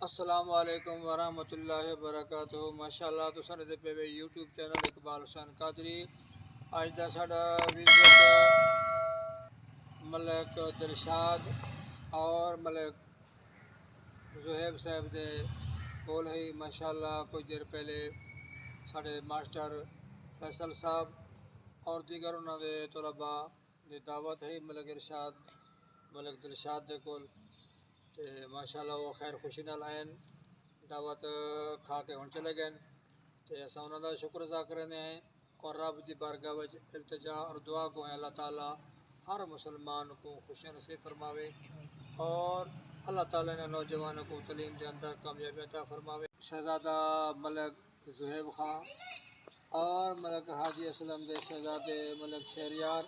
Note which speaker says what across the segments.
Speaker 1: السلام علیکم ورحمۃ اللہ وبرکاتہ ماشاءاللہ تو سارے پہ یوٹیوب چینل اقبال حسین قادری اج دا ساڈا وزٹ ملک دلشاد اور ملک زہیب صاحب دے کول ہے ماشاءاللہ کچھ دیر پہلے ساڈے ماسٹر فیصل صاحب اور دیگر انہوں دے طلباء دی دعوت ہے ملک دلشاد دے کول تے ماشاءاللہ وہ خیر خوشی نال آئیں دعوت کھا کے ہن چلے گئے تے اساں انہاں دا شکر ادا کرنے ہیں اور رب دی بارگاہ وچ التجا اور دعا کو ہے اللہ تعالیٰ ہر مسلمان کو خوشی نصیب فرماوے اور اللہ تعالیٰ نے نوجوانوں کو تعلیم دے اندر کامیابی عطا فرماوے۔ شہزادہ ملک زہیب خان اور ملک حاجی اسلم دے شہزادے ملک شہریار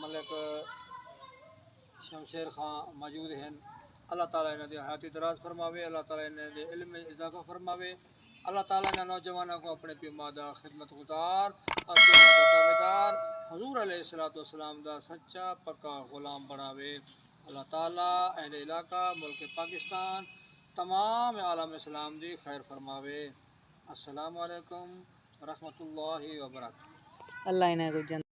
Speaker 1: ملک شمشیر خان موجود ہیں۔ اللہ تعالیٰ انہوں نے حیاتی دراز فرماوے، اللہ تعالیٰ انہوں نے علم میں اضافہ فرماوے، اللہ تعالیٰ نے نوجوانوں کو اپنے پیمادہ خدمت گزار اور تابعدار حضور علیہ السلام دا سچا پکا غلام بناوے۔ اللہ تعالیٰ اہل علاقہ ملک پاکستان تمام عالم اسلام دی خیر فرماوے۔ السلام علیکم ورحمۃ اللہ وبرکاتہ۔
Speaker 2: اللہ انہیں کو جنت